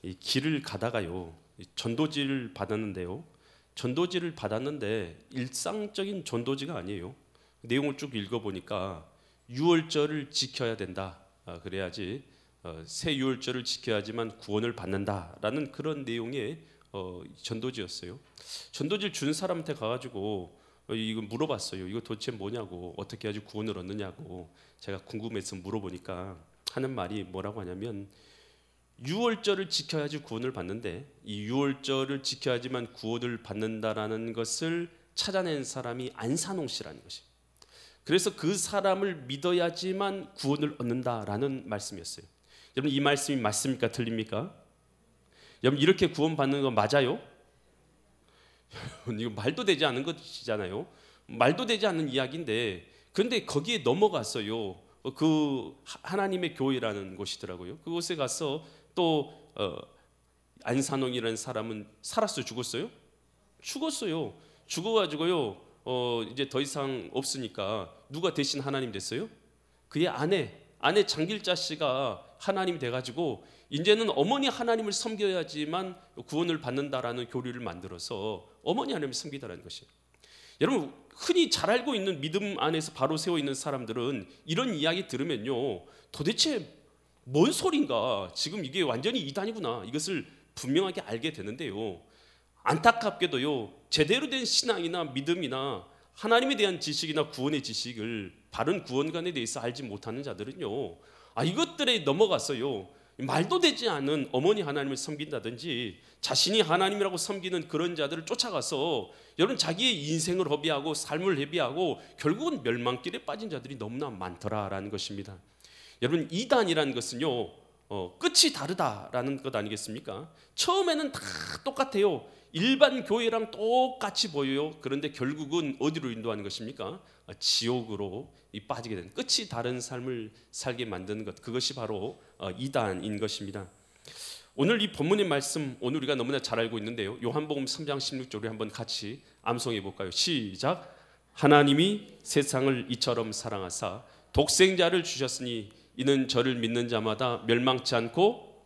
이 길을 가다가요, 전도지를 받았는데요. 전도지를 받았는데 일상적인 전도지가 아니에요. 내용을 쭉 읽어보니까 유월절을 지켜야 된다. 그래야지 새 유월절을 지켜야지만 구원을 받는다라는 그런 내용의 전도지였어요. 전도지를 준 사람한테 가가지고 이거 물어봤어요. 이거 도대체 뭐냐고, 어떻게 해야지 구원을 얻느냐고 제가 궁금해서 물어보니까 하는 말이 뭐라고 하냐면, 유월절을 지켜야지 구원을 받는데 이 유월절을 지켜야지만 구원을 받는다라는 것을 찾아낸 사람이 안산홍 씨라는 것이. 그래서 그 사람을 믿어야지만 구원을 얻는다라는 말씀이었어요. 여러분, 이 말씀이 맞습니까? 틀립니까? 여러분, 이렇게 구원받는 거 맞아요? 이거 말도 되지 않은 것이잖아요. 말도 되지 않는 이야기인데, 그런데 거기에 넘어갔어요. 그 하나님의 교회라는 곳이더라고요. 그곳에 가서 또 안산홍이라는 사람은 살았어요? 죽었어요? 죽었어요. 죽어가지고요, 이제 더 이상 없으니까 누가 대신 하나님 됐어요? 그의 아내 장길자 씨가 하나님이 돼가지고 이제는 어머니 하나님을 섬겨야지만 구원을 받는다라는 교리를 만들어서 어머니 하나님을 섬기다라는 것이에요. 여러분, 흔히 잘 알고 있는 믿음 안에서 바로 세워 있는 사람들은 이런 이야기 들으면요, 도대체 뭔 소린가, 지금 이게 완전히 이단이구나, 이것을 분명하게 알게 되는데요. 안타깝게도요, 제대로 된 신앙이나 믿음이나 하나님에 대한 지식이나 구원의 지식을 바른 구원관에 대해서 알지 못하는 자들은요, 이것들에 넘어갔어요. 말도 되지 않은 어머니 하나님을 섬긴다든지 자신이 하나님이라고 섬기는 그런 자들을 쫓아가서 여러분, 자기의 인생을 허비하고 삶을 허비하고 결국은 멸망길에 빠진 자들이 너무나 많더라라는 것입니다. 여러분, 이단이라는 것은요, 끝이 다르다라는 것 아니겠습니까? 처음에는 다 똑같아요. 일반 교회랑 똑같이 보여요. 그런데 결국은 어디로 인도하는 것입니까? 지옥으로 빠지게 되는, 끝이 다른 삶을 살게 만드는 것, 그것이 바로 이단인 것입니다. 오늘 이 본문의 말씀, 오늘 우리가 너무나 잘 알고 있는데요, 요한복음 3장 16절 우리 한번 같이 암송해 볼까요? 시작. 하나님이 세상을 이처럼 사랑하사 독생자를 주셨으니 이는 저를 믿는 자마다 멸망치 않고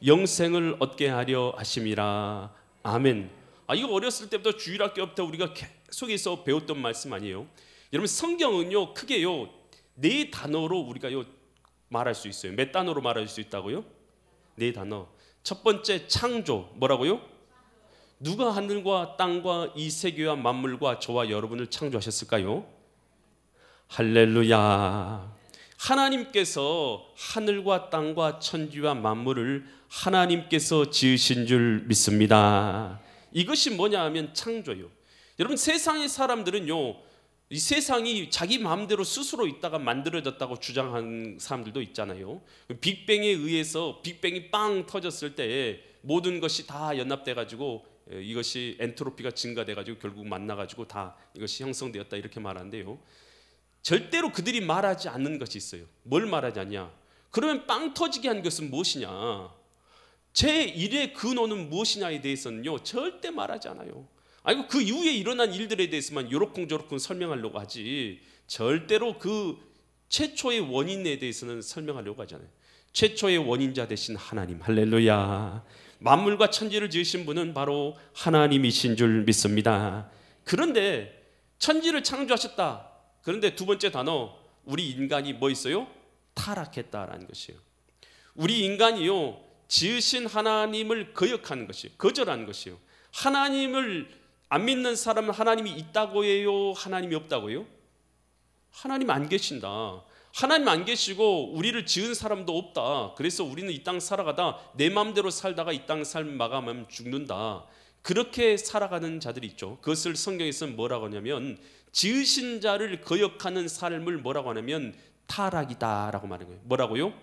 영생을 얻게 하려 하심이라. 아멘. 이거 어렸을 때부터 주일학교부터 우리가 계속해서 배웠던 말씀 아니에요? 여러분, 성경은요, 크게요, 4단어로 우리가요 말할 수 있어요. 몇 단어로 말할 수 있다고요? 4단어. 첫 번째, 창조. 뭐라고요? 누가 하늘과 땅과 이 세계와 만물과 저와 여러분을 창조하셨을까요? 할렐루야. 하나님께서 하늘과 땅과 천지와 만물을 하나님께서 지으신 줄 믿습니다. 이것이 뭐냐 하면 창조요. 여러분, 세상의 사람들은요, 이 세상이 자기 마음대로 스스로 있다가 만들어졌다고 주장하는 사람들도 있잖아요. 빅뱅에 의해서 빅뱅이 빵 터졌을 때 모든 것이 다 연합돼 가지고 이것이 엔트로피가 증가돼 가지고 결국 만나 가지고 다 이것이 형성되었다, 이렇게 말하는데요, 절대로 그들이 말하지 않는 것이 있어요. 뭘 말하지 않냐? 그러면 빵 터지게 한 것은 무엇이냐? 제1의 근원은 무엇이냐에 대해서는요, 절대 말하지 않아요. 아이고, 그 이후에 일어난 일들에 대해서만 요렇쿵저렇쿵 설명하려고 하지, 절대로 그 최초의 원인에 대해서는 설명하려고 하지 않아요. 최초의 원인자 되신 하나님, 할렐루야. 만물과 천지를 지으신 분은 바로 하나님이신 줄 믿습니다. 그런데 천지를 창조하셨다. 그런데 두 번째 단어, 우리 인간이 뭐 있어요? 타락했다라는 것이에요. 우리 인간이요, 지으신 하나님을 거역하는 것이에요. 거절하는 것이에요. 하나님을 안 믿는 사람은 하나님이 있다고 해요? 하나님이 없다고 해요? 하나님 안 계신다. 하나님 안 계시고 우리를 지은 사람도 없다. 그래서 우리는 이 땅 살아가다 내 마음대로 살다가 이 땅 삶 마감하면 죽는다. 그렇게 살아가는 자들이 있죠. 그것을 성경에서는 뭐라고 하냐면, 지으신 자를 거역하는 삶을 뭐라고 하냐면 타락이다라고 말하는 거예요. 뭐라고요?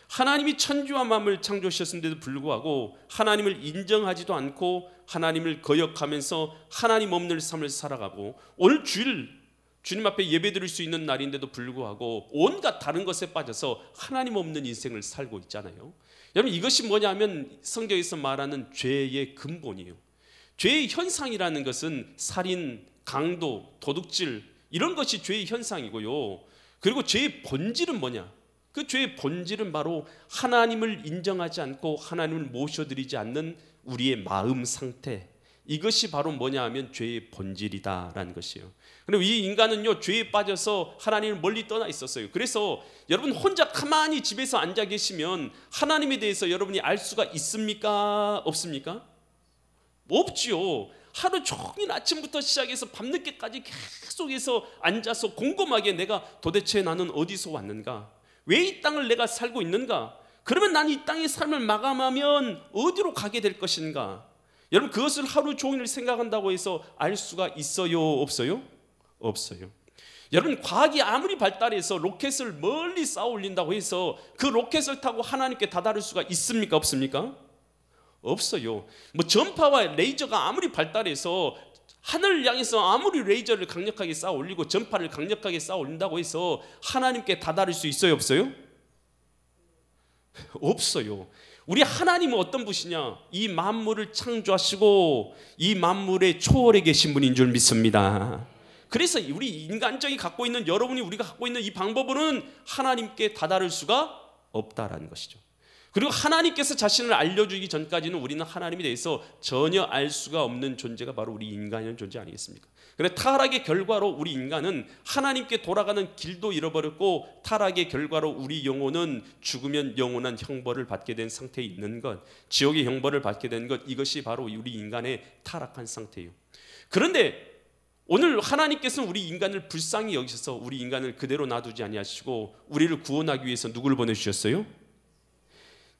하나님이 천지와 만물을 창조하셨는데도 불구하고 하나님을 인정하지도 않고 하나님을 거역하면서 하나님 없는 삶을 살아가고, 오늘 주님 앞에 예배드릴 수 있는 날인데도 불구하고 온갖 다른 것에 빠져서 하나님 없는 인생을 살고 있잖아요. 여러분, 이것이 뭐냐면 성경에서 말하는 죄의 근본이에요. 죄의 현상이라는 것은 살인, 강도, 도둑질, 이런 것이 죄의 현상이고요. 그리고 죄의 본질은 뭐냐? 그 죄의 본질은 바로 하나님을 인정하지 않고 하나님을 모셔드리지 않는 우리의 마음 상태, 이것이 바로 뭐냐 하면 죄의 본질이다라는 것이에요. 그리고 이 인간은요, 죄에 빠져서 하나님을 멀리 떠나 있었어요. 그래서 여러분 혼자 가만히 집에서 앉아 계시면 하나님에 대해서 여러분이 알 수가 있습니까? 없습니까? 없지요. 하루 종일 아침부터 시작해서 밤늦게까지 계속해서 앉아서 곰곰하게 내가 도대체 나는 어디서 왔는가? 왜 이 땅을 내가 살고 있는가? 그러면 난 이 땅의 삶을 마감하면 어디로 가게 될 것인가? 여러분 그것을 하루 종일 생각한다고 해서 알 수가 있어요? 없어요? 없어요. 여러분 과학이 아무리 발달해서 로켓을 멀리 쌓아 올린다고 해서 그 로켓을 타고 하나님께 다다를 수가 있습니까? 없습니까? 없어요. 뭐 전파와 레이저가 아무리 발달해서 하늘을 향해서 아무리 레이저를 강력하게 쌓아 올리고 전파를 강력하게 쌓아 올린다고 해서 하나님께 다다를 수 있어요? 없어요? 없어요. 우리 하나님은 어떤 분이시냐? 이 만물을 창조하시고 이 만물의 초월에 계신 분인 줄 믿습니다. 그래서 우리 인간적이 갖고 있는, 여러분이 우리가 갖고 있는 이 방법으로는 하나님께 다다를 수가 없다라는 것이죠. 그리고 하나님께서 자신을 알려주기 전까지는 우리는 하나님에 대해서 전혀 알 수가 없는 존재가 바로 우리 인간이라는 존재 아니겠습니까? 그런데 타락의 결과로 우리 인간은 하나님께 돌아가는 길도 잃어버렸고, 타락의 결과로 우리 영혼은 죽으면 영원한 형벌을 받게 된 상태에 있는 것, 지옥의 형벌을 받게 된 것, 이것이 바로 우리 인간의 타락한 상태예요. 그런데 오늘 하나님께서는 우리 인간을 불쌍히 여기셔서 우리 인간을 그대로 놔두지 아니하시고 우리를 구원하기 위해서 누구를 보내주셨어요?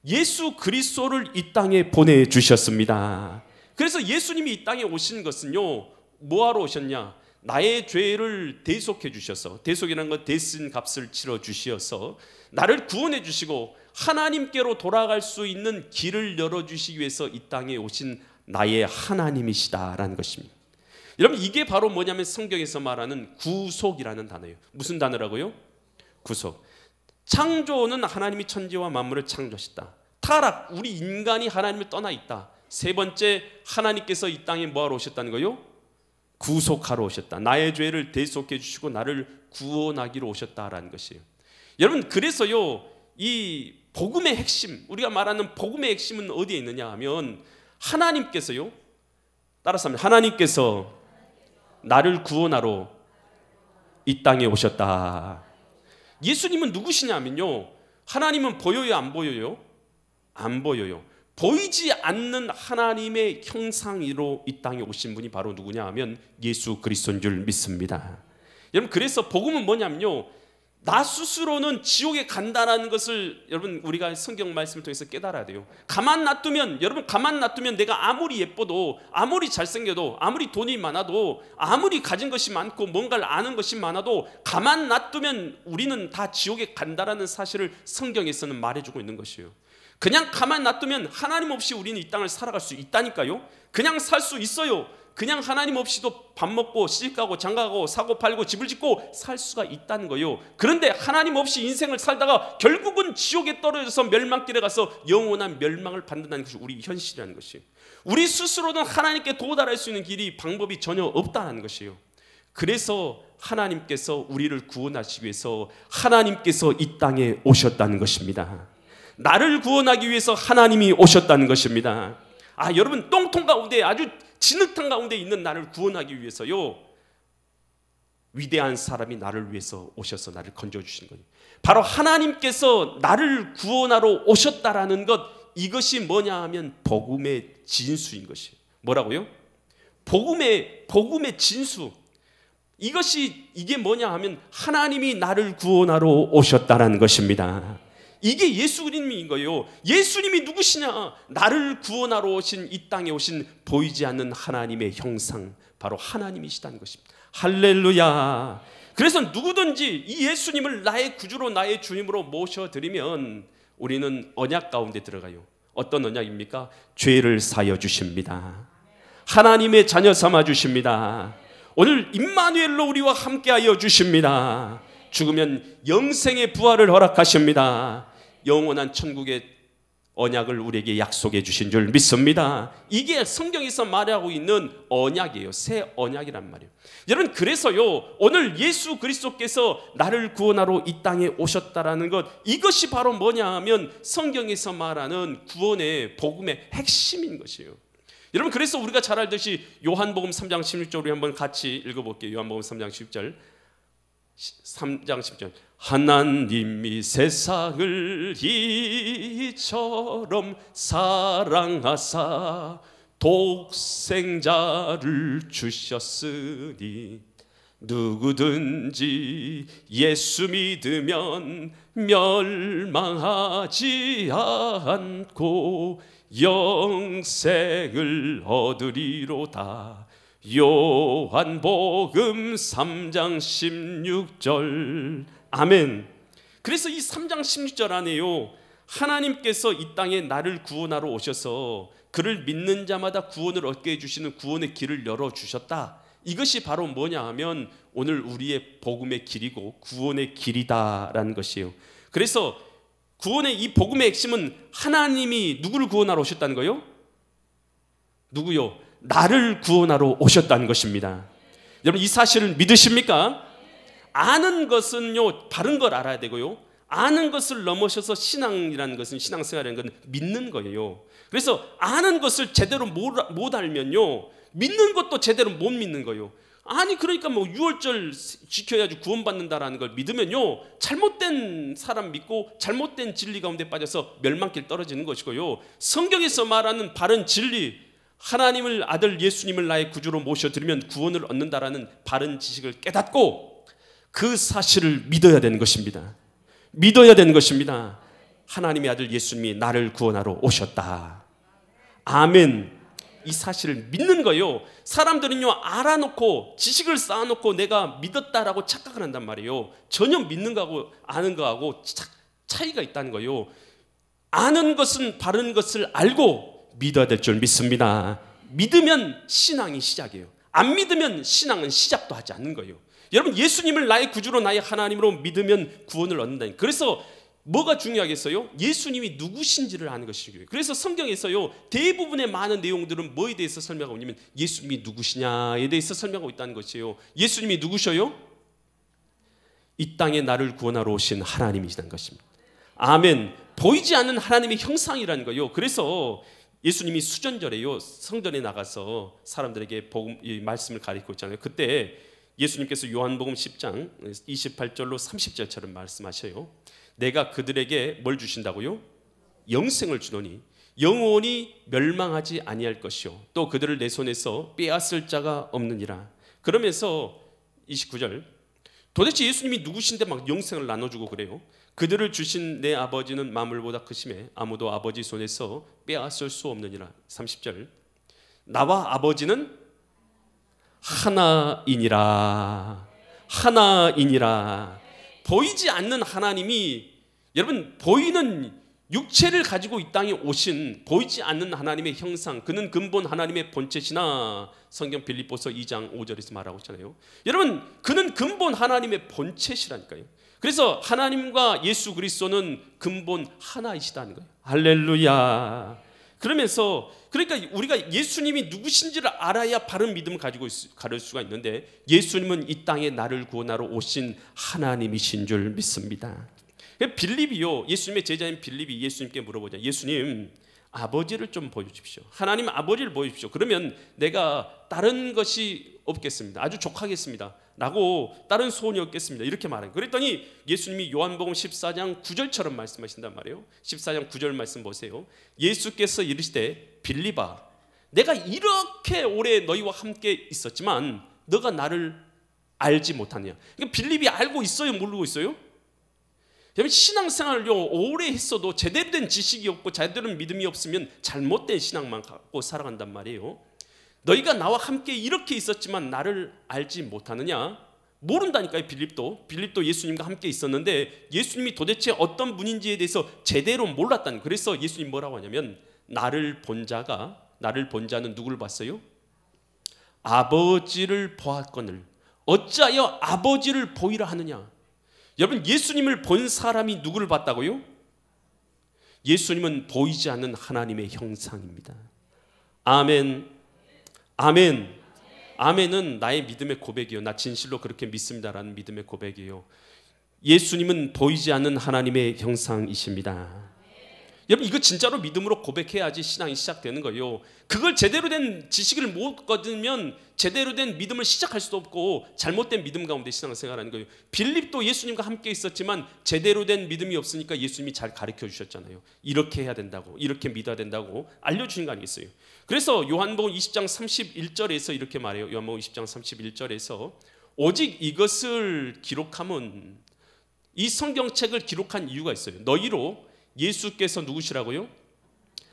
예수 그리스도를 이 땅에 보내주셨습니다. 그래서 예수님이 이 땅에 오신 것은요, 뭐하러 오셨냐? 나의 죄를 대속해 주셔서, 대속이라는 건 대신 값을 치러 주시어서 나를 구원해 주시고 하나님께로 돌아갈 수 있는 길을 열어주시기 위해서 이 땅에 오신 나의 하나님이시다라는 것입니다. 여러분 이게 바로 뭐냐면 성경에서 말하는 구속이라는 단어예요. 무슨 단어라고요? 구속. 창조는 하나님이 천지와 만물을 창조하셨다. 타락, 우리 인간이 하나님을 떠나 있다. 세 번째, 하나님께서 이 땅에 뭐하러 오셨다는 거요? 구속하러 오셨다. 나의 죄를 대속해 주시고 나를 구원하기로 오셨다라는 것이에요. 여러분 그래서요, 이 복음의 핵심, 우리가 말하는 복음의 핵심은 어디에 있느냐 하면 하나님께서요, 따라서 하면 하나님께서 나를 구원하러 이 땅에 오셨다. 예수님은 누구시냐면요, 하나님은 보여요 안 보여요? 안 보여요. 보이지 않는 하나님의 형상으로 이 땅에 오신 분이 바로 누구냐 하면 예수 그리스도인 줄 믿습니다. 여러분 그래서 복음은 뭐냐면요, 나 스스로는 지옥에 간다는 것을 여러분 우리가 성경 말씀을 통해서 깨달아야 돼요. 가만 놔두면, 여러분 가만 놔두면 내가 아무리 예뻐도, 아무리 잘생겨도, 아무리 돈이 많아도, 아무리 가진 것이 많고 뭔가를 아는 것이 많아도 가만 놔두면 우리는 다 지옥에 간다라는 사실을 성경에서는 말해주고 있는 것이에요. 그냥 가만 놔두면 하나님 없이 우리는 이 땅을 살아갈 수 있다니까요. 그냥 살 수 있어요. 그냥 하나님 없이도 밥 먹고 시집 가고 장가가고 사고 팔고 집을 짓고 살 수가 있다는 거예요. 그런데 하나님 없이 인생을 살다가 결국은 지옥에 떨어져서 멸망길에 가서 영원한 멸망을 받는다는 것이 우리 현실이라는 것이에요. 우리 스스로는 하나님께 도달할 수 있는 길이, 방법이 전혀 없다는 것이에요. 그래서 하나님께서 우리를 구원하시기 위해서 하나님께서 이 땅에 오셨다는 것입니다. 나를 구원하기 위해서 하나님이 오셨다는 것입니다. 아, 여러분 똥통 가운데, 아주 진흙탕 가운데 있는 나를 구원하기 위해서요, 위대한 사람이 나를 위해서 오셔서 나를 건져주신 거예요. 바로 하나님께서 나를 구원하러 오셨다라는 것, 이것이 뭐냐 하면 복음의 진수인 것이에요. 뭐라고요? 복음의 진수. 이게 뭐냐 하면 하나님이 나를 구원하러 오셨다라는 것입니다. 이게 예수님인 거예요. 예수님이 누구시냐? 나를 구원하러 오신, 이 땅에 오신 보이지 않는 하나님의 형상, 바로 하나님이시다는 것입니다. 할렐루야. 그래서 누구든지 이 예수님을 나의 구주로, 나의 주님으로 모셔드리면 우리는 언약 가운데 들어가요. 어떤 언약입니까? 죄를 사여 주십니다. 하나님의 자녀 삼아 주십니다. 오늘 임마누엘로 우리와 함께하여 주십니다. 죽으면 영생의 부활을 허락하십니다. 영원한 천국에 언약을 우리에게 약속해 주신 줄 믿습니다. 이게 성경에서 말하고 있는 언약이에요. 새 언약이란 말이에요. 여러분, 그래서요, 오늘 예수 그리스도께서 나를 구원하러 이 땅에 오셨다라는 것, 이것이 바로 뭐냐 하면 성경에서 말하는 구원의 복음의 핵심인 것이에요. 여러분, 그래서 우리가 잘 알듯이 요한복음 3장 16절 우리 한번 같이 읽어볼게요. 요한복음 3장 10절 3장 10절 하나님이 세상을 이처럼 사랑하사 독생자를 주셨으니 누구든지 예수 믿으면 멸망하지 않고 영생을 얻으리로다. 요한복음 3장 16절 아멘. 그래서 이 3장 16절 안에요, 하나님께서 이 땅에 나를 구원하러 오셔서 그를 믿는 자마다 구원을 얻게 해주시는 구원의 길을 열어주셨다. 이것이 바로 뭐냐 하면 오늘 우리의 복음의 길이고 구원의 길이다라는 것이에요. 그래서 구원의 이 복음의 핵심은 하나님이 누구를 구원하러 오셨다는 거예요? 누구요? 나를 구원하러 오셨다는 것입니다. 여러분, 이 사실을 믿으십니까? 아는 것은요, 바른 걸 알아야 되고요, 아는 것을 넘어서서 신앙이라는 것은, 신앙생활이라는 건 믿는 거예요. 그래서 아는 것을 제대로 못 알면요, 믿는 것도 제대로 못 믿는 거예요. 아니, 그러니까 뭐 유월절 지켜야지 구원받는다라는 걸 믿으면요, 잘못된 사람 믿고 잘못된 진리 가운데 빠져서 멸망길 떨어지는 것이고요, 성경에서 말하는 바른 진리, 하나님을, 아들 예수님을 나의 구주로 모셔드리면 구원을 얻는다라는 바른 지식을 깨닫고 그 사실을 믿어야 되는 것입니다. 믿어야 되는 것입니다. 하나님의 아들 예수님이 나를 구원하러 오셨다. 아멘. 이 사실을 믿는 거예요. 사람들은요, 알아놓고 지식을 쌓아놓고 내가 믿었다라고 착각을 한단 말이에요. 전혀 믿는 거하고 아는 거하고 차이가 있다는 거예요. 아는 것은 바른 것을 알고 믿어야 될 줄 믿습니다. 믿으면 신앙이 시작이에요. 안 믿으면 신앙은 시작도 하지 않는 거예요. 여러분, 예수님을 나의 구주로, 나의 하나님으로 믿으면 구원을 얻는다니. 그래서 뭐가 중요하겠어요? 예수님이 누구신지를 아는 것이 중요해요. 그래서 성경에서요, 대부분의 많은 내용들은 뭐에 대해서 설명하고 있냐면 예수님이 누구시냐에 대해서 설명하고 있다는 것이에요. 예수님이 누구셔요? 이 땅에 나를 구원하러 오신 하나님이시라는 것입니다. 아멘. 보이지 않는 하나님의 형상이라는 거예요. 그래서 예수님이 수전절에요, 성전에 나가서 사람들에게 복음, 이 말씀을 가르치고 있잖아요. 그때 예수님께서 요한복음 10장 28절로 30절처럼 말씀하셔요. 내가 그들에게 뭘 주신다고요? 영생을 주노니 영원히 멸망하지 아니할 것이요 또 그들을 내 손에서 빼앗을 자가 없느니라. 그러면서 29절, 도대체 예수님이 누구신데 막 영생을 나눠주고 그래요? 그들을 주신 내 아버지는 만물보다 크심에 아무도 아버지 손에서 빼앗을 수 없느니라. 30절, 나와 아버지는 하나이니라. 하나이니라. 보이지 않는 하나님이, 여러분, 보이는 육체를 가지고 이 땅에 오신 보이지 않는 하나님의 형상, 그는 근본 하나님의 본체시나 성경 빌립보서 2장 5절에서 말하고 있잖아요. 여러분, 그는 근본 하나님의 본체시라니까요. 그래서 하나님과 예수 그리스도는 근본 하나이시다는 거예요. 할렐루야. 그러면서 그러니까 우리가 예수님이 누구신지를 알아야 바른 믿음을 가지고 가를 수가 있는데, 예수님은 이 땅에 나를 구원하러 오신 하나님이신 줄 믿습니다. 빌립이요, 예수님의 제자인 빌립이 예수님께 물어보자. 예수님, 아버지를 좀 보여주십시오. 하나님 아버지를 보여주십시오. 그러면 내가 다른 것이 없겠습니다. 아주 족하겠습니다. 라고 다른 소원이 없겠습니다. 이렇게 말해요. 그랬더니 예수님이 요한복음 14장 9절처럼 말씀하신단 말이에요. 14장 9절 말씀 보세요. 예수께서 이르시되 빌립아, 내가 이렇게 오래 너희와 함께 있었지만 너가 나를 알지 못하느냐. 그러니까 빌립이 알고 있어요, 모르고 있어요? 여러분, 신앙생활을요, 오래 했어도 제대로 된 지식이 없고 제대로 된 믿음이 없으면 잘못된 신앙만 갖고 살아간단 말이에요. 너희가 나와 함께 이렇게 있었지만 나를 알지 못하느냐? 모른다니까요. 빌립도 예수님과 함께 있었는데 예수님이 도대체 어떤 분인지에 대해서 제대로 몰랐다는. 그래서 예수님 뭐라고 하냐면, 나를 본 자는 누구를 봤어요? 아버지를 보았거늘 어찌하여 아버지를 보이라 하느냐. 여러분, 예수님을 본 사람이 누구를 봤다고요? 예수님은 보이지 않는 하나님의 형상입니다. 아멘. 아멘. 아멘은 나의 믿음의 고백이요. 나 진실로 그렇게 믿습니다라는 믿음의 고백이에요. 예수님은 보이지 않는 하나님의 형상이십니다. 여러분, 이거 진짜로 믿음으로 고백해야지 신앙이 시작되는 거예요. 그걸 제대로 된 지식을 못 거두면 제대로 된 믿음을 시작할 수도 없고 잘못된 믿음 가운데 신앙을 생활하는 거예요. 빌립도 예수님과 함께 있었지만 제대로 된 믿음이 없으니까 예수님이 잘 가르쳐 주셨잖아요. 이렇게 해야 된다고, 이렇게 믿어야 된다고 알려주신 거 아니겠어요? 그래서 요한복음 20장 31절에서 이렇게 말해요. 요한복음 20장 31절에서 오직 이것을 기록함은, 이 성경책을 기록한 이유가 있어요. 너희로 예수께서 누구시라고요?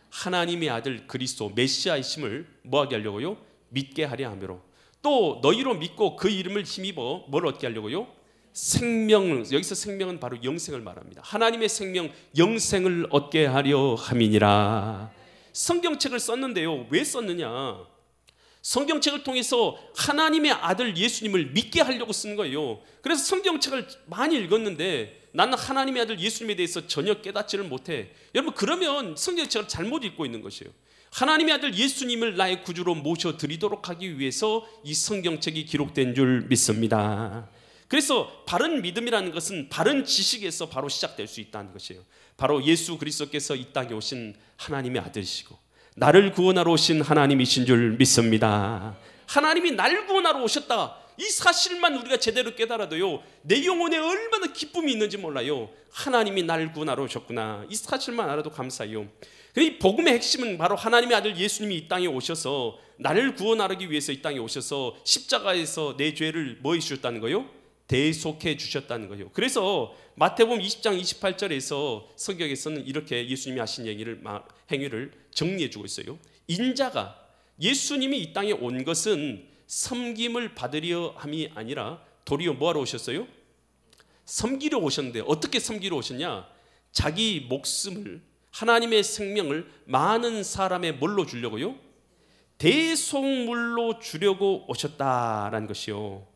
하나님의 아들 그리스도 메시아이심을 뭐하게 하려고요? 믿게 하려 함으로, 또 너희로 믿고 그 이름을 힘입어 뭘 얻게 하려고요? 생명을, 여기서 생명은 바로 영생을 말합니다. 하나님의 생명, 영생을 얻게 하려 함이니라. 성경책을 썼는데요, 왜 썼느냐? 성경책을 통해서 하나님의 아들 예수님을 믿게 하려고 쓴 거예요. 그래서 성경책을 많이 읽었는데 나는 하나님의 아들 예수님에 대해서 전혀 깨닫지를 못해. 여러분, 그러면 성경책을 잘못 읽고 있는 것이에요. 하나님의 아들 예수님을 나의 구주로 모셔드리도록 하기 위해서 이 성경책이 기록된 줄 믿습니다. 그래서 바른 믿음이라는 것은 바른 지식에서 바로 시작될 수 있다는 것이에요. 바로 예수 그리스도께서 이 땅에 오신 하나님의 아들이시고 나를 구원하러 오신 하나님이신 줄 믿습니다. 하나님이 나를 구원하러 오셨다, 이 사실만 우리가 제대로 깨달아도요, 내 영혼에 얼마나 기쁨이 있는지 몰라요. 하나님이 나를 구원하러 오셨구나, 이 사실만 알아도 감사해요. 이 복음의 핵심은 바로 하나님의 아들 예수님이 이 땅에 오셔서 나를 구원하기 위해서 이 땅에 오셔서 십자가에서 내 죄를 뭐 해주셨다는 거예요? 대속해 주셨다는 거예요. 그래서 마태복음 20장 28절에서 성경에서는 이렇게 예수님이 하신 행위를 정리해 주고 있어요. 인자가, 예수님이 이 땅에 온 것은 섬김을 받으려 함이 아니라 도리어 뭐하러 오셨어요? 섬기려 오셨는데 어떻게 섬기려 오셨냐? 자기 목숨을, 하나님의 생명을 많은 사람의 뭘로 주려고요? 대속물로 주려고 오셨다라는 것이요.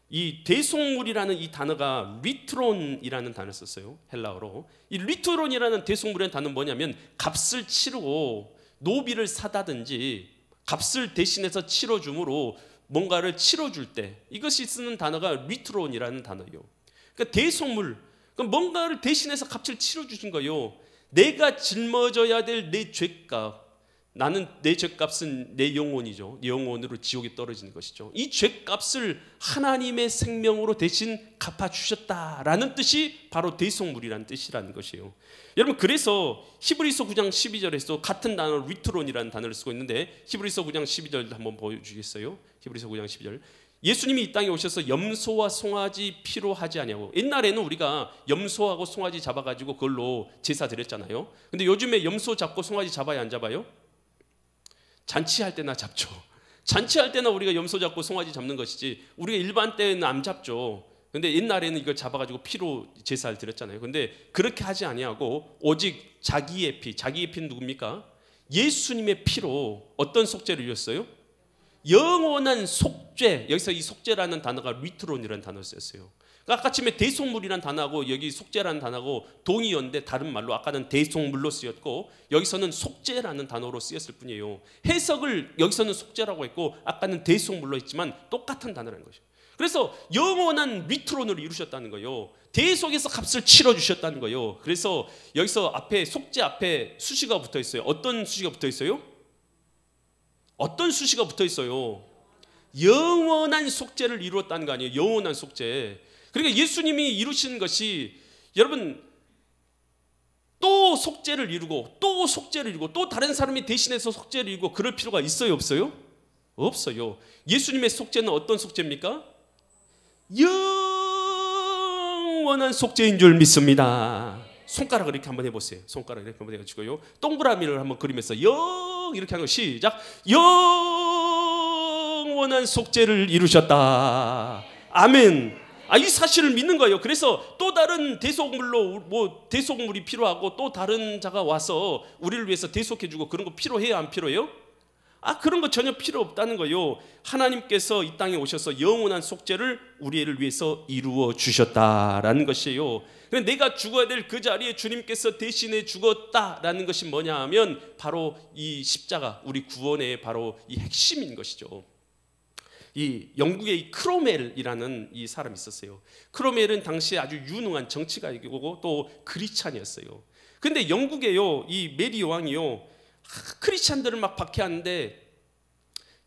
이 대속물이라는 이 단어가 리트론이라는 단어를 썼어요. 헬라어로. 이 리트론이라는 대속물이라는 단어는 뭐냐면 값을 치르고 노비를 사다든지 값을 대신해서 치러줌으로 뭔가를 치러줄 때, 이것이 쓰는 단어가 리트론이라는 단어예요. 그러니까 대속물, 그러니까 뭔가를 대신해서 값을 치러주신 거예요. 내가 짊어져야 될 내 죄값, 나는 내 죄값은 내 영혼이죠. 내 영혼으로 지옥에 떨어지는 것이죠. 이 죄값을 하나님의 생명으로 대신 갚아주셨다라는 뜻이 바로 대속물이라는 뜻이라는 것이에요. 여러분, 그래서 히브리서 9장 12절에서 같은 단어 리트론이라는 단어를 쓰고 있는데 히브리서 9장 12절 한번 보여주겠어요? 히브리서 9장 12절. 예수님이 이 땅에 오셔서 염소와 송아지 피로 하지 아니하고, 옛날에는 우리가 염소하고 송아지 잡아가지고 그걸로 제사 드렸잖아요. 근데 요즘에 염소 잡고 송아지 잡아야 안 잡아요? 잔치할 때나 잡죠. 잔치할 때나 우리가 염소 잡고 송아지 잡는 것이지 우리가 일반 때는 안 잡죠. 근데 옛날에는 이걸 잡아가지고 피로 제사를 드렸잖아요. 근데 그렇게 하지 아니하고 오직 자기의 피, 자기의 피는 누굽니까? 예수님의 피로 어떤 속죄를 이뤘어요? 영원한 속죄. 여기서 이 속죄라는 단어가 리트론이라는 단어를 썼어요. 그러니까 아까 처음에 대속물이라는 단어하고 여기 속죄라는 단어하고 동의어인데 다른 말로, 아까는 대속물로 쓰였고 여기서는 속죄라는 단어로 쓰였을 뿐이에요. 해석을 여기서는 속죄라고 했고 아까는 대속물로 했지만 똑같은 단어라는 것이죠. 그래서 영원한 리트론을 이루셨다는 거예요. 대속에서 값을 치러주셨다는 거예요. 그래서 여기서 앞에 속죄 앞에 수식어가 붙어 있어요. 어떤 수식어가 붙어 있어요? 어떤 수식어가 붙어 있어요? 영원한 속죄를 이루었다는 거 아니에요? 영원한 속죄. 그러니까 예수님이 이루신 것이, 여러분, 또 속죄를 이루고 또 속죄를 이루고 또 다른 사람이 대신해서 속죄를 이루고 그럴 필요가 있어요, 없어요? 없어요. 예수님의 속죄는 어떤 속죄입니까? 영원한 속죄인 줄 믿습니다. 손가락을 이렇게 한번 해보세요. 손가락을 이렇게 한번 해가지고요, 동그라미를 한번 그리면서 이렇게 하는 거, 시작. 영원한 속죄를 이루셨다. 아멘. 이 사실을 믿는 거예요. 그래서 또 다른 대속물로 대속물이 필요하고 또 다른 자가 와서 우리를 위해서 대속해주고 그런 거 필요해요, 안 필요해요? 그런 거 전혀 필요 없다는 거요. 하나님께서 이 땅에 오셔서 영원한 속죄를 우리를 위해서 이루어 주셨다라는 것이에요. 내가 죽어야 될 그 자리에 주님께서 대신에 죽었다라는 것이 뭐냐 하면 바로 이 십자가, 우리 구원의 바로 이 핵심인 것이죠. 이 영국의 이 크로멜이라는 이 사람이 있었어요. 크로멜은 당시에 아주 유능한 정치가이고 또 크리스찬이었어요. 근데 영국에요, 이 메리 왕이요, 크리스찬들을 막 박해하는데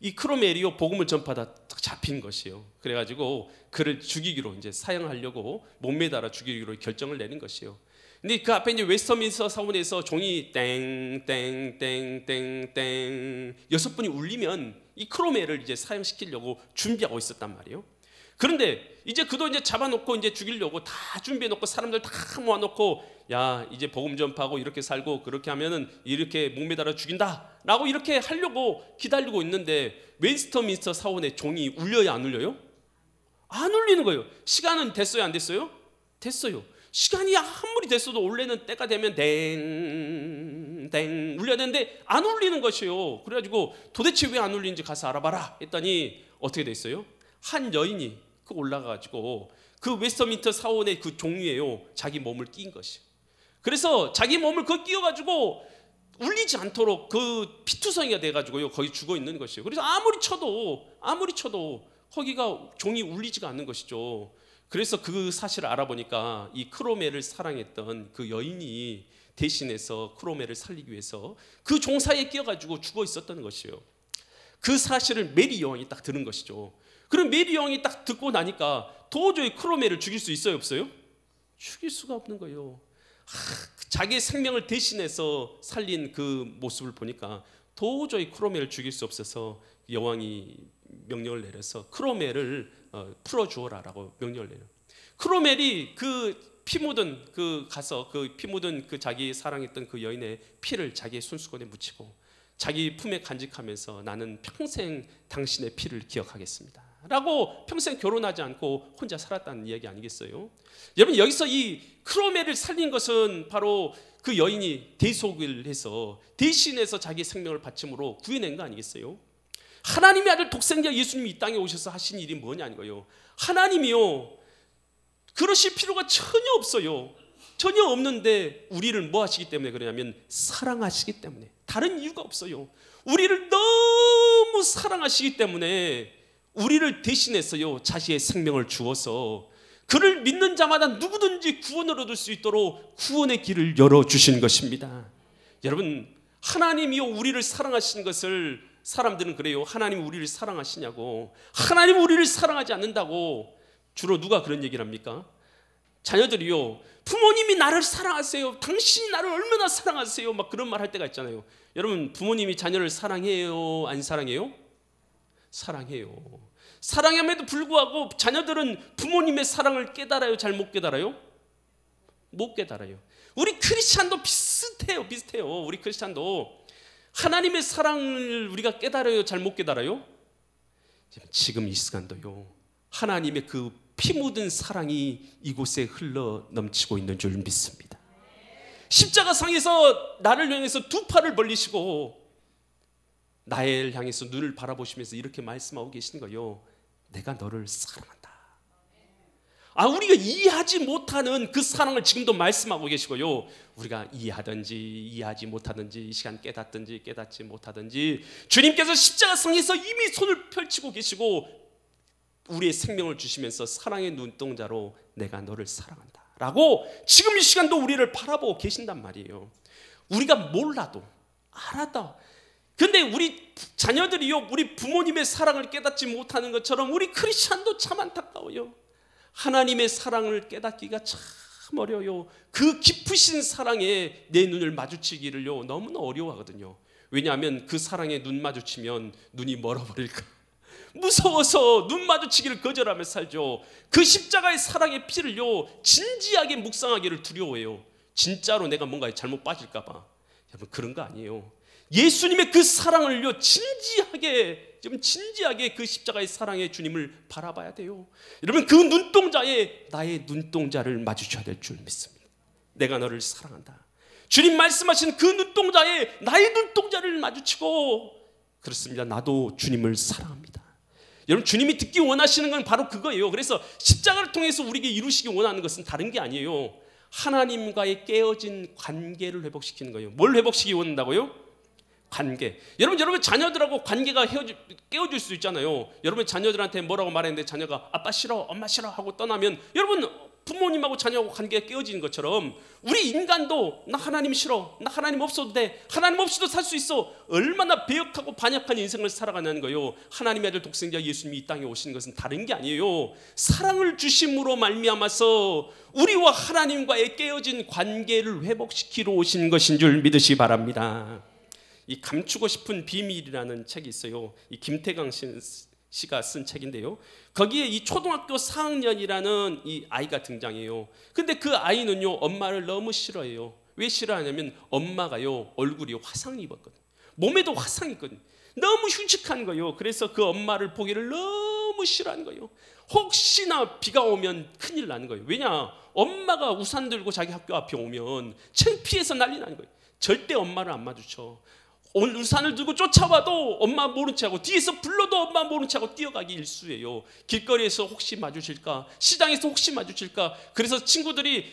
이 크로멜이요 복음을 전파하다 잡힌 것이에요. 그래가지고 그를 죽이기로 이제 사형하려고 몸매달아 죽이기로 결정을 내린 것이에요. 근데 그 앞에 이제 웨스터민스터 사원에서 종이 땡땡땡땡땡 6분이 울리면 이 크로멜을 이제 사형시키려고 준비하고 있었단 말이에요. 그런데 이제 그도 이제 잡아놓고 이제 죽이려고 다 준비해놓고 사람들 다 모아놓고, 야 이제 복음 전파하고 이렇게 살고 그렇게 하면은 이렇게 목매달아 죽인다라고 이렇게 하려고 기다리고 있는데 웨스터민스터 사원의 종이 울려요, 안 울려요? 안 울리는 거예요. 시간은 됐어요, 안 됐어요? 됐어요. 시간이 아무리 됐어도 원래는 때가 되면 땡땡 울려야 되는데 안 울리는 것이에요. 그래가지고 도대체 왜 안 울리는지 가서 알아봐라 했더니 어떻게 됐어요? 한 여인이 그 올라가가지고 그 웨스터민스터 사원의 그 종이에요, 자기 몸을 끼인 것이. 그래서 자기 몸을 그 끼워가지고 울리지 않도록 그 피투성이가 돼가지고요 거기 죽어 있는 것이에요. 그래서 아무리 쳐도 거기가 종이 울리지가 않는 것이죠. 그래서 그 사실을 알아보니까 이 크로멜을 사랑했던 그 여인이 대신해서 크로멜을 살리기 위해서 그 종 사이에 끼어가지고 죽어 있었던 것이에요. 그 사실을 메리 여왕이 딱 들은 것이죠. 그럼 메리 여왕이 딱 듣고 나니까 도저히 크로멜을 죽일 수 있어요, 없어요? 죽일 수가 없는 거예요. 자기의 생명을 대신해서 살린 그 모습을 보니까 도저히 크로멜을 죽일 수 없어서 여왕이 명령을 내려서 크로멜을 풀어주어라라고 명령을 내려. 크로멜이 그 피 묻은 그 가서 그 피 묻은 그 자기 사랑했던 그 여인의 피를 자기의 손수건에 묻히고 자기 품에 간직하면서 나는 평생 당신의 피를 기억하겠습니다 라고 평생 결혼하지 않고 혼자 살았다는 이야기 아니겠어요? 여러분, 여기서 이 크로멜을 살린 것은 바로 그 여인이 대속을 해서 대신해서 자기 생명을 바침으로 구해낸 거 아니겠어요? 하나님의 아들 독생자 예수님이 이 땅에 오셔서 하신 일이 뭐냐는 거예요. 하나님이요 그러실 필요가 전혀 없어요. 전혀 없는데 우리를 뭐 하시기 때문에 그러냐면 사랑하시기 때문에, 다른 이유가 없어요. 우리를 너무 사랑하시기 때문에 우리를 대신해서요 자신의 생명을 주어서 그를 믿는 자마다 누구든지 구원을 얻을 수 있도록 구원의 길을 열어주신 것입니다. 여러분, 하나님이요 우리를 사랑하시는 것을 사람들은 그래요. 하나님 우리를 사랑하시냐고. 하나님 우리를 사랑하지 않는다고 주로 누가 그런 얘기를 합니까? 자녀들이요, 부모님이 나를 사랑하세요, 당신이 나를 얼마나 사랑하세요, 막 그런 말 할 때가 있잖아요. 여러분, 부모님이 자녀를 사랑해요, 안 사랑해요? 사랑해요. 사랑함에도 불구하고 자녀들은 부모님의 사랑을 깨달아요, 잘 못 깨달아요? 못 깨달아요. 우리 크리스찬도 비슷해요. 우리 크리스찬도 하나님의 사랑을 우리가 깨달아요, 잘 못 깨달아요? 지금 이 시간도요 하나님의 그 피 묻은 사랑이 이곳에 흘러 넘치고 있는 줄 믿습니다. 십자가 상에서 나를 향해서 두 팔을 벌리시고 나를 향해서 눈을 바라보시면서 이렇게 말씀하고 계시는 거예요. 내가 너를 사랑한다. 우리가 이해하지 못하는 그 사랑을 지금도 말씀하고 계시고요, 우리가 이해하든지 이해하지 못하든지 이 시간 깨닫든지 깨닫지 못하든지 주님께서 십자가 상에서 이미 손을 펼치고 계시고 우리의 생명을 주시면서 사랑의 눈동자로 내가 너를 사랑한다 라고 지금 이 시간도 우리를 바라보고 계신단 말이에요. 우리가 몰라도 알아도, 근데 우리 자녀들이요 우리 부모님의 사랑을 깨닫지 못하는 것처럼 우리 크리스찬도 참 안타까워요. 하나님의 사랑을 깨닫기가 참 어려워요. 그 깊으신 사랑에 내 눈을 마주치기를요 너무나 어려워하거든요. 왜냐하면 그 사랑에 눈 마주치면 눈이 멀어버릴까 무서워서 눈 마주치기를 거절하며 살죠. 그 십자가의 사랑의 피를요 진지하게 묵상하기를 두려워해요. 진짜로 내가 뭔가에 잘못 빠질까 봐. 여러분, 그런 거 아니에요. 예수님의 그 사랑을요 진지하게 그 십자가의 사랑의 주님을 바라봐야 돼요. 여러분, 그 눈동자에 나의 눈동자를 마주쳐야 될 줄 믿습니다. 내가 너를 사랑한다. 주님 말씀하신 그 눈동자에 나의 눈동자를 마주치고 그렇습니다. 나도 주님을 사랑합니다. 여러분, 주님이 듣기 원하시는 건 바로 그거예요. 그래서 십자가를 통해서 우리에게 이루시기 원하는 것은 다른 게 아니에요. 하나님과의 깨어진 관계를 회복시키는 거예요. 뭘 회복시키기 원한다고요? 관계. 여러분 자녀들하고 관계가 깨어질 수 있잖아요. 여러분 자녀들한테 뭐라고 말했는데 자녀가 아빠 싫어, 엄마 싫어 하고 떠나면, 여러분 부모님하고 자녀하고 관계가 깨어지는 것처럼 우리 인간도 나 하나님 싫어, 나 하나님 없어도 돼, 하나님 없이도 살 수 있어, 얼마나 배역하고 반역한 인생을 살아가는 거예요. 하나님의 아들 독생자 예수님이 이 땅에 오신 것은 다른 게 아니에요. 사랑을 주심으로 말미암아서 우리와 하나님과의 깨어진 관계를 회복시키러 오신 것인 줄 믿으시기 바랍니다. 이 감추고 싶은 비밀이라는 책이 있어요. 이 김태강 씨가 쓴 책인데요. 거기에 이 초등학교 4학년이라는 이 아이가 등장해요. 근데 그 아이는요, 엄마를 너무 싫어해요. 왜 싫어하냐면 엄마가요, 얼굴이 화상 입었거든. 몸에도 화상이 있거든. 너무 흉측한 거예요. 그래서 그 엄마를 보기를 너무 싫어하는 거예요. 혹시나 비가 오면 큰일 나는 거예요. 왜냐? 엄마가 우산 들고 자기 학교 앞에 오면 창피해서 난리 나는 거예요. 절대 엄마를 안 마주쳐. 오늘 우산을 들고 쫓아와도 엄마 모른 척하고, 뒤에서 불러도 엄마 모른 척하고 뛰어가기 일쑤예요. 길거리에서 혹시 마주칠까, 시장에서 혹시 마주칠까. 그래서 친구들이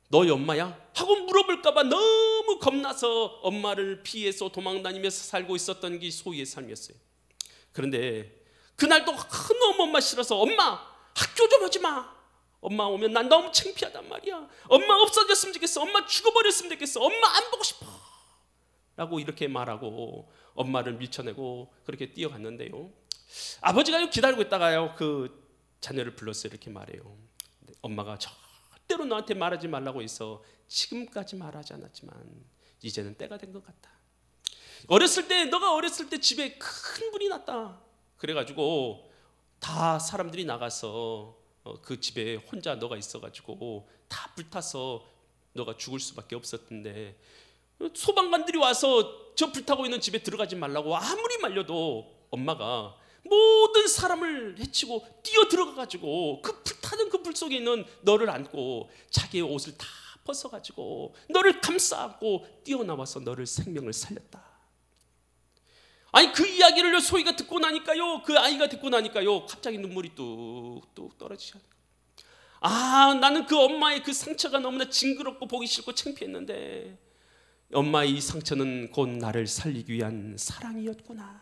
너희 엄마야? 하고 물어볼까 봐 너무 겁나서 엄마를 피해서 도망다니면서 살고 있었던 게 소희의 삶이었어요. 그런데 그날도 너무 엄마 싫어서 엄마 학교 좀 오지 마. 엄마 오면 난 너무 창피하단 말이야. 엄마 없어졌으면 좋겠어. 엄마 죽어버렸으면 좋겠어. 엄마 안 보고 싶어 라고 이렇게 말하고 엄마를 밀쳐내고 그렇게 뛰어갔는데요, 아버지가 기다리고 있다가요, 그 자녀를 불러서 이렇게 말해요. 엄마가 절대로 너한테 말하지 말라고 해서 지금까지 말하지 않았지만 이제는 때가 된 것 같다. 너가 어렸을 때 집에 큰 불이 났다. 그래가지고 다 사람들이 나가서 그 집에 혼자 너가 있어가지고 다 불타서 너가 죽을 수밖에 없었는데, 소방관들이 와서 저 불타고 있는 집에 들어가지 말라고 아무리 말려도 엄마가 모든 사람을 해치고 뛰어 들어가가지고 그 불타는 그 불 속에 있는 너를 안고 자기의 옷을 다 벗어가지고 너를 감싸고 뛰어나와서 너를 생명을 살렸다. 아니, 그 이야기를 소희가 듣고 나니까요, 그 아이가 듣고 나니까요, 갑자기 눈물이 뚝뚝 떨어지죠. 아, 나는 그 엄마의 그 상처가 너무나 징그럽고 보기 싫고 창피했는데 엄마의 이 상처는 곧 나를 살리기 위한 사랑이었구나.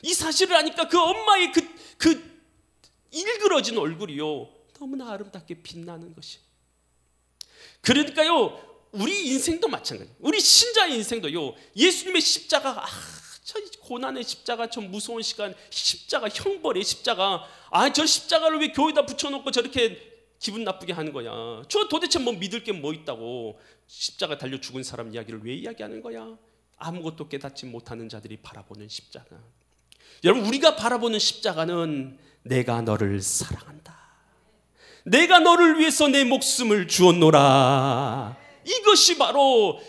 이 사실을 아니까 그 엄마의 그 일그러진 얼굴이요, 너무나 아름답게 빛나는 것이. 그러니까요, 우리 인생도 마찬가지예요. 우리 신자의 인생도요, 예수님의 십자가가, 저 고난의 십자가, 저 무서운 시간, 십자가, 형벌의 십자가, 저 십자가를 왜 교회에다 붙여놓고 저렇게 기분 나쁘게 하는 거야. 저 도대체 뭐 믿을 게 뭐 있다고 십자가 달려 죽은 사람 이야기를 왜 이야기하는 거야? 아무것도 깨닫지 못하는 자들이 바라보는 십자가. 여러분, 우리가 바라보는 십자가는 내가 너를 사랑한다, 내가 너를 위해서 내 목숨을 주었노라. 이것이 바로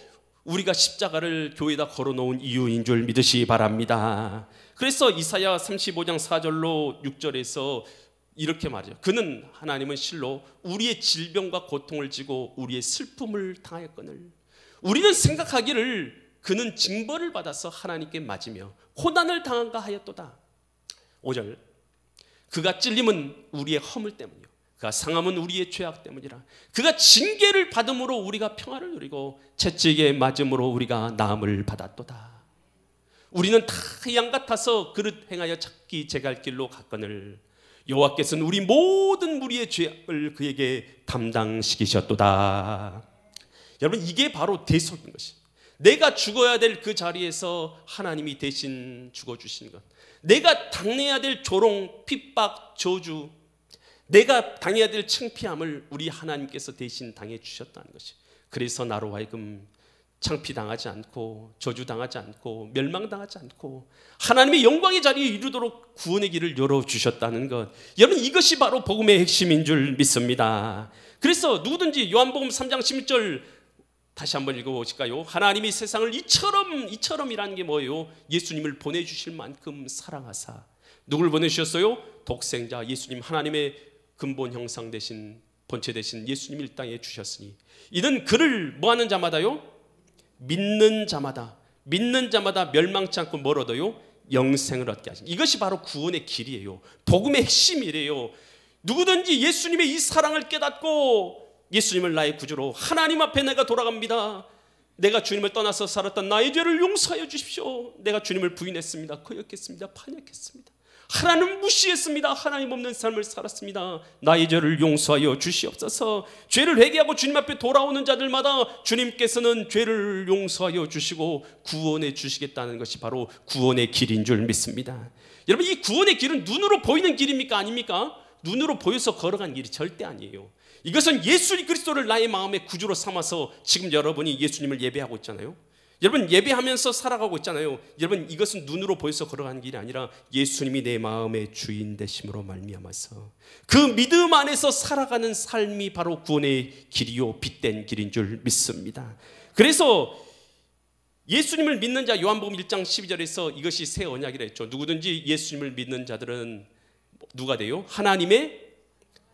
우리가 십자가를 교회에다 걸어놓은 이유인 줄 믿으시기 바랍니다. 그래서 이사야 35장 4절로 6절에서 이렇게 말이죠. 그는, 하나님은 실로 우리의 질병과 고통을 지고 우리의 슬픔을 당하였거늘 우리는 생각하기를 그는 징벌을 받아서 하나님께 맞으며 고난을 당한가 하였도다. 5절, 그가 찔림은 우리의 허물 때문이요 그가 상함은 우리의 죄악 때문이라. 그가 징계를 받음으로 우리가 평화를 누리고 채찍에 맞음으로 우리가 나음을 받았도다. 우리는 다 양 같아서 그릇 행하여 찾기 제갈 길로 갔거늘 여호와께서는 우리 모든 무리의 죄악을 그에게 담당시키셨도다. 여러분, 이게 바로 대속인 것이. 내가 죽어야 될 그 자리에서 하나님이 대신 죽어주신 것, 내가 당해야 될 조롱, 핍박, 저주, 내가 당해야 될 창피함을 우리 하나님께서 대신 당해 주셨다는 것이. 그래서 나로 하여금 창피당하지 않고 저주당하지 않고 멸망당하지 않고 하나님의 영광의 자리에 이르도록 구원의 길을 열어주셨다는 것, 여러분, 이것이 바로 복음의 핵심인 줄 믿습니다. 그래서 누구든지 요한복음 3장 16절 다시 한번 읽어보실까요? 하나님이 세상을 이처럼이라는 게 뭐예요? 예수님을 보내주실 만큼 사랑하사. 누굴 보내주셨어요? 독생자 예수님, 하나님의 근본 형상 되신, 본체 되신 예수님을 이 땅에 주셨으니 이는 그를 뭐하는 자마다요? 믿는 자마다, 믿는 자마다 멸망치 않고 뭘 얻어요? 영생을 얻게 하신, 이것이 바로 구원의 길이에요. 복음의 핵심이래요. 누구든지 예수님의 이 사랑을 깨닫고 예수님을 나의 구주로, 하나님 앞에 내가 돌아갑니다. 내가 주님을 떠나서 살았던 나의 죄를 용서하여 주십시오. 내가 주님을 부인했습니다. 거역했습니다. 반역했습니다. 하나님을 무시했습니다. 하나님 없는 삶을 살았습니다. 나의 죄를 용서하여 주시옵소서. 죄를 회개하고 주님 앞에 돌아오는 자들마다 주님께서는 죄를 용서하여 주시고 구원해 주시겠다는 것이 바로 구원의 길인 줄 믿습니다. 여러분, 이 구원의 길은 눈으로 보이는 길입니까? 아닙니까? 눈으로 보여서 걸어간 길이 절대 아니에요. 이것은 예수 그리스도를 나의 마음의 구주로 삼아서 지금 여러분이 예수님을 예배하고 있잖아요. 여러분, 예배하면서 살아가고 있잖아요. 여러분, 이것은 눈으로 보여서 걸어가는 길이 아니라 예수님이 내 마음의 주인 되심으로 말미암아서 그 믿음 안에서 살아가는 삶이 바로 구원의 길이요 빛된 길인 줄 믿습니다. 그래서 예수님을 믿는 자, 요한복음 1장 12절에서 이것이 새 언약이라 했죠. 누구든지 예수님을 믿는 자들은 누가 돼요? 하나님의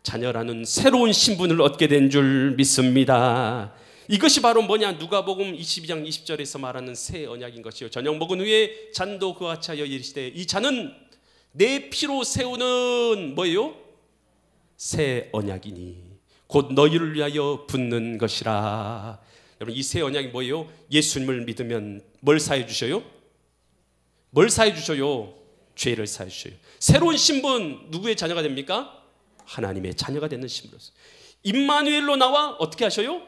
자녀라는 새로운 신분을 얻게 된 줄 믿습니다. 이것이 바로 뭐냐? 누가복음 22장 20절에서 말하는 새 언약인 것이요. 저녁 먹은 후에 잔도 그와 같이 하여 이르시되 이 잔은 내 피로 세우는 뭐예요? 새 언약이니 곧 너희를 위하여 붓는 것이라. 여러분, 이 새 언약이 뭐예요? 예수님을 믿으면 뭘 사해 주셔요? 뭘 사해 주셔요? 죄를 사해 주셔요. 새로운 신분, 누구의 자녀가 됩니까? 하나님의 자녀가 되는 신분으로서 임마누엘로 나와 어떻게 하셔요?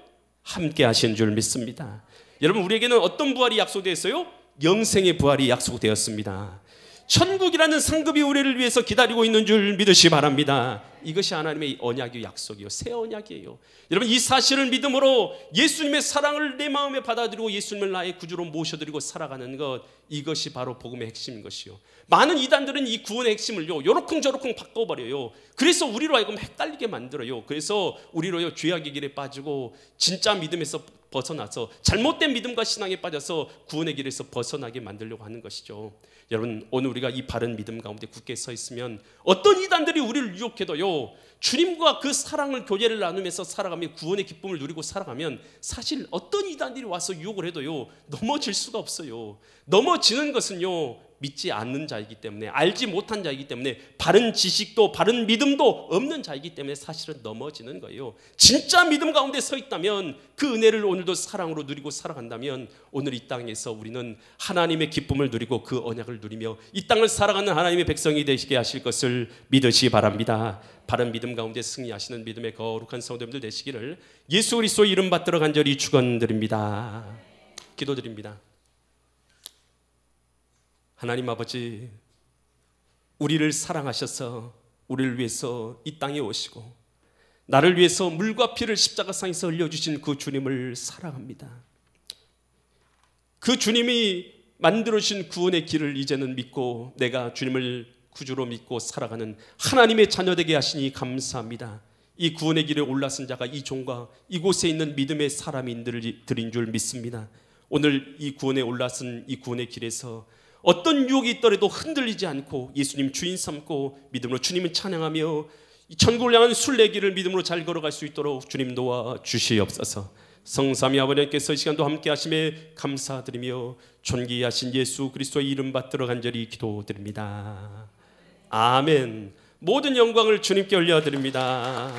함께 하신 줄 믿습니다. 여러분, 우리에게는 어떤 부활이 약속되었어요? 영생의 부활이 약속되었습니다. 천국이라는 상급이 우리를 위해서 기다리고 있는 줄 믿으시 바랍니다. 이것이 하나님의 언약의 약속이요, 새 언약이에요. 여러분, 이 사실을 믿음으로 예수님의 사랑을 내 마음에 받아들이고 예수님을 나의 구주로 모셔드리고 살아가는 것, 이것이 바로 복음의 핵심인 것이요. 많은 이단들은 이 구원의 핵심을요 요렇쿵저렇쿵 바꿔버려요. 그래서 우리로 하여금 헷갈리게 만들어요. 그래서 우리로요 죄악의 길에 빠지고 진짜 믿음에서 벗어나서 잘못된 믿음과 신앙에 빠져서 구원의 길에서 벗어나게 만들려고 하는 것이죠. 여러분, 오늘 우리가 이 바른 믿음 가운데 굳게 서 있으면 어떤 이단들이 우리를 유혹해도요, 주님과 그 사랑을 교제를 나누면서 살아가며 구원의 기쁨을 누리고 살아가면 사실 어떤 이단들이 와서 유혹을 해도요 넘어질 수가 없어요. 넘어지는 것은요 믿지 않는 자이기 때문에, 알지 못한 자이기 때문에, 바른 지식도 바른 믿음도 없는 자이기 때문에 사실은 넘어지는 거예요. 진짜 믿음 가운데 서 있다면, 그 은혜를 오늘도 사랑으로 누리고 살아간다면 오늘 이 땅에서 우리는 하나님의 기쁨을 누리고 그 언약을 누리며 이 땅을 살아가는 하나님의 백성이 되시게 하실 것을 믿으시기 바랍니다. 바른 믿음 가운데 승리하시는 믿음의 거룩한 성도님들 되시기를 예수 그리스도 이름 받들어 간절히 축원드립니다. 기도드립니다. 하나님 아버지, 우리를 사랑하셔서 우리를 위해서 이 땅에 오시고 나를 위해서 물과 피를 십자가상에서 흘려주신 그 주님을 사랑합니다. 그 주님이 만들어주신 구원의 길을 이제는 믿고 내가 주님을 구주로 믿고 살아가는 하나님의 자녀 되게 하시니 감사합니다. 이 구원의 길에 올라선 자가 이 종과 이곳에 있는 믿음의 사람인들인 줄 믿습니다. 오늘 이 구원에 올라선 이 구원의 길에서 어떤 유혹이 있더라도 흔들리지 않고 예수님 주인 삼고 믿음으로 주님을 찬양하며 천국을 향한 순례길을 믿음으로 잘 걸어갈 수 있도록 주님 도와 주시옵소서. 성삼위 아버지께서 이 시간도 함께 하심에 감사드리며 존귀하신 예수 그리스도의 이름 받들어 간절히 기도드립니다. 아멘. 모든 영광을 주님께 올려드립니다.